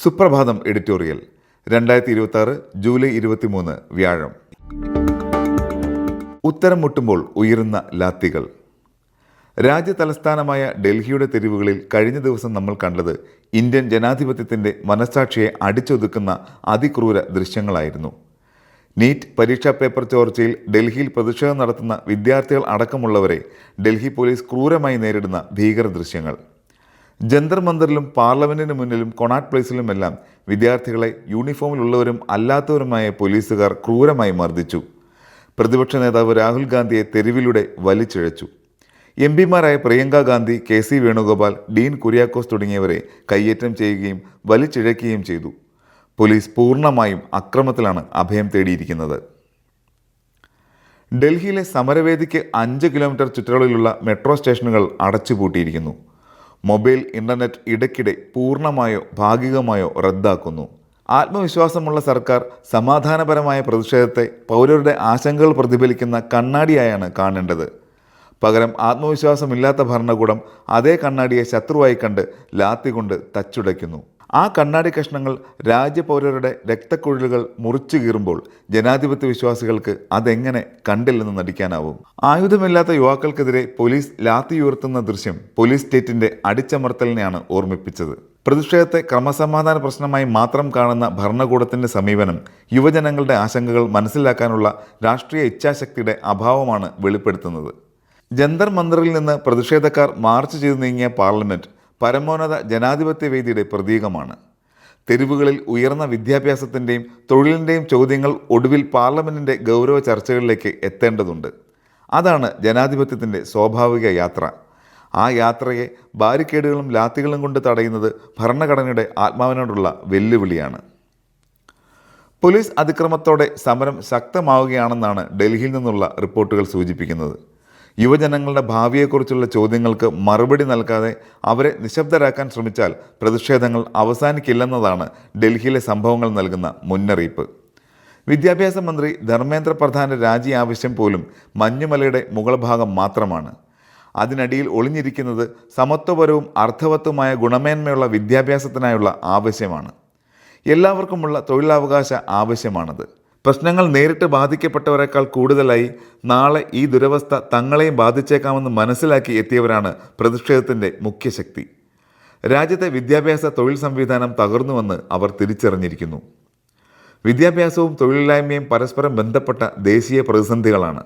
സുപ്രഭാതം editorial 2026 July 23 വ്യാഴം. ഉത്തരം മുട്ടുമ്പോൾ ഉയരുന്ന ലാത്തികൾ. രാജ്യതലസ്ഥാനമായ ഡൽഹിയുടെ തെരുവുകളിൽ കഴിഞ്ഞ ദിവസം നമ്മൾ കണ്ടത് ഇന്ത്യൻ ജനാധിപത്യത്തിൻ്റെ മനസ്സാക്ഷിയെ അടിച്ചൊതുക്കുന്ന അതിക്രൂര ദൃശ്യങ്ങളായിരുന്നു. നീറ്റ് പരീക്ഷാ പേപ്പർ ചോർച്ചയിൽ ഡൽഹിയിൽ പ്രതിഷേധം നടത്തുന്ന വിദ്യാർത്ഥികൾ അടക്കമുള്ളവരെ ഡൽഹി പോലീസ് ക്രൂരമായി നേരിടുന്ന ഭീകര ദൃശ്യങ്ങൾ. ജന്തർ മന്ദറിലും പാർലമെന്റിന് മുന്നിലും കൊണാട്ട് പ്ലേസിലുമെല്ലാം വിദ്യാർത്ഥികളെ യൂണിഫോമിലുള്ളവരും അല്ലാത്തവരുമായ പോലീസുകാർ ക്രൂരമായി മർദ്ദിച്ചു. പ്രതിപക്ഷ നേതാവ് രാഹുൽ ഗാന്ധിയെ തെരുവിലൂടെ വലിച്ചിഴച്ചു. എംപിമാരായ പ്രിയങ്ക ഗാന്ധി, KC വേണുഗോപാൽ, ഡീൻ കുര്യാക്കോസ് തുടങ്ങിയവരെ കയ്യേറ്റം ചെയ്യുകയും വലിച്ചിഴക്കുകയും ചെയ്തു. പോലീസ് പൂർണ്ണമായും അക്രമത്തിലാണ് അഭയം തേടിയിരിക്കുന്നത്. ഡൽഹിയിലെ സമരവേദിക്ക് 5 കിലോമീറ്റർ ചുറ്റളവിലുള്ള മെട്രോ സ്റ്റേഷനുകൾ അടച്ചുപൂട്ടിയിരിക്കുന്നു. മൊബൈൽ ഇന്റർനെറ്റ് ഇടയ്ക്കിടെ പൂർണ്ണമായോ ഭാഗികമായോ റദ്ദാക്കുന്നു. ആത്മവിശ്വാസമുള്ള സർക്കാർ സമാധാനപരമായ പ്രതിഷേധത്തെ പൗരരുടെ ആശങ്കകൾ പ്രതിഫലിക്കുന്ന കണ്ണാടിയായാണ് കാണേണ്ടത്. പകരം ആത്മവിശ്വാസമില്ലാത്ത ഭരണകൂടം അതേ കണ്ണാടിയെ ശത്രുവായി കണ്ട് ലാത്തി കൊണ്ട് തച്ചുടയ്ക്കുന്നു. ആ കണ്ണാടി കഷ്ണങ്ങൾ രാജ്യപൗരരുടെ രക്തക്കുഴലുകൾ മുറിച്ചു കീറുമ്പോൾ ജനാധിപത്യ വിശ്വാസികൾക്ക് അതെങ്ങനെ കണ്ടില്ലെന്ന് നടിക്കാനാവും? ആയുധമില്ലാത്ത യുവാക്കൾക്കെതിരെ പോലീസ് ലാത്തി ഉയർത്തുന്ന ദൃശ്യം പോലീസ് സ്റ്റേറ്റിന്റെ അടിച്ചമർത്തലിനെയാണ് ഓർമ്മിപ്പിച്ചത്. പ്രതിഷേധത്തെ ക്രമസമാധാന പ്രശ്നമായി മാത്രം കാണുന്ന ഭരണകൂടത്തിന്റെ സമീപനം യുവജനങ്ങളുടെ ആശങ്കകൾ മനസ്സിലാക്കാനുള്ള രാഷ്ട്രീയ ഇച്ഛാശക്തിയുടെ അഭാവമാണ് വെളിപ്പെടുത്തുന്നത്. ജന്തർ മന്ദറിൽ നിന്ന് പ്രതിഷേധക്കാർ മാർച്ച് ചെയ്തു നീങ്ങിയ പാർലമെന്റ് പരമോന്നത ജനാധിപത്യ വേദിയുടെ പ്രതീകമാണ്. തെരുവുകളിൽ ഉയർന്ന വിദ്യാഭ്യാസത്തിൻ്റെയും തൊഴിലിൻ്റെയും ചോദ്യങ്ങൾ ഒടുവിൽ പാർലമെൻറ്റിൻ്റെ ഗൗരവ ചർച്ചകളിലേക്ക് എത്തേണ്ടതുണ്ട്. അതാണ് ജനാധിപത്യത്തിൻ്റെ സ്വാഭാവിക യാത്ര. ആ യാത്രയെ ബാരിക്കേഡുകളും ലാത്തികളും കൊണ്ട് തടയുന്നത് ഭരണഘടനയുടെ ആത്മാവിനോടുള്ള വെല്ലുവിളിയാണ്. പോലീസ് അതിക്രമത്തോടെ സമരം ശക്തമാവുകയാണെന്നാണ് ഡൽഹിയിൽ നിന്നുള്ള റിപ്പോർട്ടുകൾ സൂചിപ്പിക്കുന്നത്. യുവജനങ്ങളുടെ ഭാവിയെക്കുറിച്ചുള്ള ചോദ്യങ്ങൾക്ക് മറുപടി നൽകാതെ അവരെ നിശബ്ദരാക്കാൻ ശ്രമിച്ചാൽ പ്രതിഷേധങ്ങൾ അവസാനിക്കില്ലെന്നതാണ് ഡൽഹിയിലെ സംഭവങ്ങൾ നൽകുന്ന മുന്നറിയിപ്പ്. വിദ്യാഭ്യാസ മന്ത്രി ധർമ്മേന്ദ്ര പ്രധാന്റെ രാജി ആവശ്യം പോലും മഞ്ഞുമലയുടെ മുകൾ ഭാഗം മാത്രമാണ്. അതിനടിയിൽ ഒളിഞ്ഞിരിക്കുന്നത് സമത്വപരവും അർത്ഥവത്തുമായ ഗുണമേന്മയുള്ള വിദ്യാഭ്യാസത്തിനായുള്ള ആവശ്യമാണ്. എല്ലാവർക്കുമുള്ള തൊഴിലവകാശ ആവശ്യമാണത്. പ്രശ്നങ്ങൾ നേരിട്ട് ബാധിക്കപ്പെട്ടവരെക്കാൾ കൂടുതലായി നാളെ ഈ ദുരവസ്ഥ തങ്ങളെയും ബാധിച്ചേക്കാമെന്ന് മനസ്സിലാക്കി എത്തിയവരാണ് പ്രതിഷേധത്തിൻ്റെ മുഖ്യശക്തി. രാജ്യത്തെ വിദ്യാഭ്യാസ തൊഴിൽ സംവിധാനം തകർന്നുവെന്ന് അവർ തിരിച്ചറിഞ്ഞിരിക്കുന്നു. വിദ്യാഭ്യാസവും തൊഴിലില്ലായ്മയും പരസ്പരം ബന്ധപ്പെട്ട ദേശീയ പ്രതിസന്ധികളാണ്.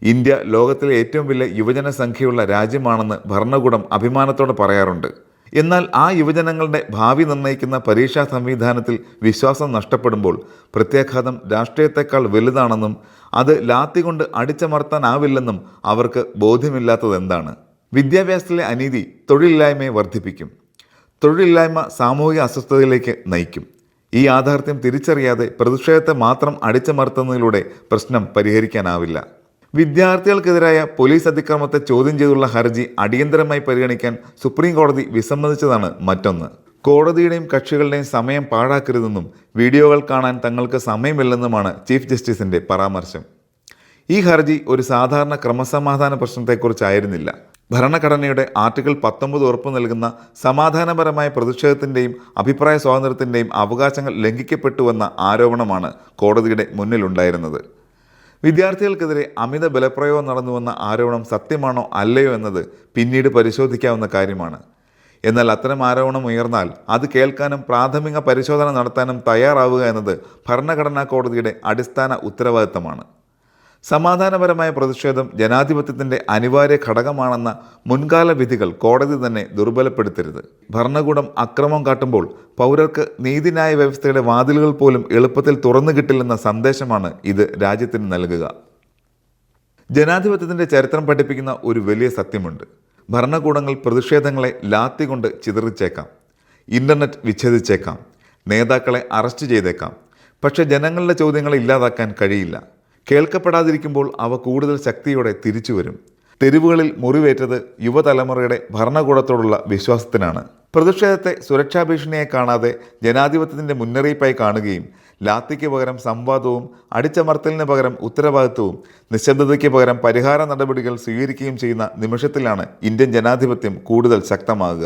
ഇന്ത്യ ലോകത്തിലെ ഏറ്റവും വലിയ യുവജന സംഖ്യയുള്ള രാജ്യമാണെന്ന് ഭരണകൂടം അഭിമാനത്തോടെ പറയാറുണ്ട്. എന്നാൽ ആ യുവജനങ്ങളുടെ ഭാവി നിർണ്ണയിക്കുന്ന പരീക്ഷാ സംവിധാനത്തിൽ വിശ്വാസം നഷ്ടപ്പെടുമ്പോൾ പ്രത്യാഘാതം രാഷ്ട്രീയത്തെക്കാൾ വലുതാണെന്നും അത് ലാത്തി കൊണ്ട് അടിച്ചമർത്താനാവില്ലെന്നും അവർക്ക് ബോധ്യമില്ലാത്തത് എന്താണ്? വിദ്യാഭ്യാസത്തിലെ അനീതി തൊഴിലില്ലായ്മയെ വർദ്ധിപ്പിക്കും. തൊഴിലില്ലായ്മ സാമൂഹിക അസ്വസ്ഥതയിലേക്ക് നയിക്കും. ഈ യാഥാർത്ഥ്യം തിരിച്ചറിയാതെ പ്രതിഷേധത്തെ മാത്രം അടിച്ചമർത്തുന്നതിലൂടെ പ്രശ്നം പരിഹരിക്കാനാവില്ല. വിദ്യാർത്ഥികൾക്കെതിരായ പോലീസ് അതിക്രമത്തെ ചോദ്യം ചെയ്തുള്ള ഹർജി അടിയന്തരമായി പരിഗണിക്കാൻ സുപ്രീം കോടതി വിസമ്മതിച്ചതാണ് മറ്റൊന്ന്. കോടതിയുടെയും കക്ഷികളുടെയും സമയം പാഴാക്കരുതെന്നും വീഡിയോകൾ കാണാൻ തങ്ങൾക്ക് സമയമില്ലെന്നുമാണ് ചീഫ് ജസ്റ്റിസിന്റെ പരാമർശം. ഈ ഹർജി ഒരു സാധാരണ ക്രമസമാധാന പ്രശ്നത്തെക്കുറിച്ചായിരുന്നില്ല. ഭരണഘടനയുടെ ആർട്ടിക്കിൾ 19 ഉറപ്പു നൽകുന്ന സമാധാനപരമായ പ്രതിഷേധത്തിൻ്റെയും അഭിപ്രായ സ്വാതന്ത്ര്യത്തിൻ്റെയും അവകാശങ്ങൾ ലംഘിക്കപ്പെട്ടുവെന്ന ആരോപണമാണ് കോടതിയുടെ മുന്നിലുണ്ടായിരുന്നത്. വിദ്യാർത്ഥികൾക്കെതിരെ അമിത ബലപ്രയോഗം നടന്നുവെന്ന ആരോപണം സത്യമാണോ അല്ലയോ എന്നത് പിന്നീട് പരിശോധിക്കാവുന്ന കാര്യമാണ്. എന്നാൽ അത്തരം ആരോപണം ഉയർന്നാൽ അത് കേൾക്കാനും പ്രാഥമിക പരിശോധന നടത്താനും തയ്യാറാവുക എന്നത് ഭരണഘടനാ കോടതിയുടെ അടിസ്ഥാന ഉത്തരവാദിത്തമാണ്. സമാധാനപരമായ പ്രതിഷേധം ജനാധിപത്യത്തിൻ്റെ അനിവാര്യ ഘടകമാണെന്ന മുൻകാല വിധികൾ കോടതി തന്നെ ദുർബലപ്പെടുത്തരുത്. ഭരണകൂടം അക്രമം കാട്ടുമ്പോൾ പൗരർക്ക് നീതിന്യായ വ്യവസ്ഥയുടെ വാതിലുകൾ പോലും എളുപ്പത്തിൽ തുറന്നു കിട്ടില്ലെന്ന സന്ദേശമാണ് ഇത് രാജ്യത്തിന് നൽകുക. ജനാധിപത്യത്തിൻ്റെ ചരിത്രം പഠിപ്പിക്കുന്ന ഒരു വലിയ സത്യമുണ്ട്. ഭരണകൂടങ്ങൾ പ്രതിഷേധങ്ങളെ ലാത്തി കൊണ്ട് ചിതറിച്ചേക്കാം, ഇന്റർനെറ്റ് വിച്ഛേദിച്ചേക്കാം, നേതാക്കളെ അറസ്റ്റ് ചെയ്തേക്കാം. പക്ഷേ ജനങ്ങളുടെ ചോദ്യങ്ങളെ ഇല്ലാതാക്കാൻ കഴിയില്ല. കേൾക്കപ്പെടാതിരിക്കുമ്പോൾ അവ കൂടുതൽ ശക്തിയോടെ തിരിച്ചു വരും. തെരുവുകളിൽ മുറിവേറ്റത് യുവതലമുറയുടെ ഭരണകൂടത്തോടുള്ള വിശ്വാസത്തിനാണ്. പ്രതിഷേധത്തെ സുരക്ഷാ ഭീഷണിയെ കാണാതെ ജനാധിപത്യത്തിൻ്റെ മുന്നറിയിപ്പായി കാണുകയും ലാത്തിക്ക് പകരം സംവാദവും അടിച്ചമർത്തലിന് പകരം ഉത്തരവാദിത്വവും നിശബ്ദതയ്ക്ക് പകരം പരിഹാര നടപടികൾ സ്വീകരിക്കുകയും ചെയ്യുന്ന നിമിഷത്തിലാണ് ഇന്ത്യൻ ജനാധിപത്യം കൂടുതൽ ശക്തമാകുക.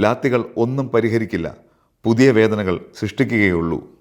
ലാത്തികൾ ഒന്നും പരിഹരിക്കില്ല, പുതിയ വേദനകൾ സൃഷ്ടിക്കുകയുള്ളൂ.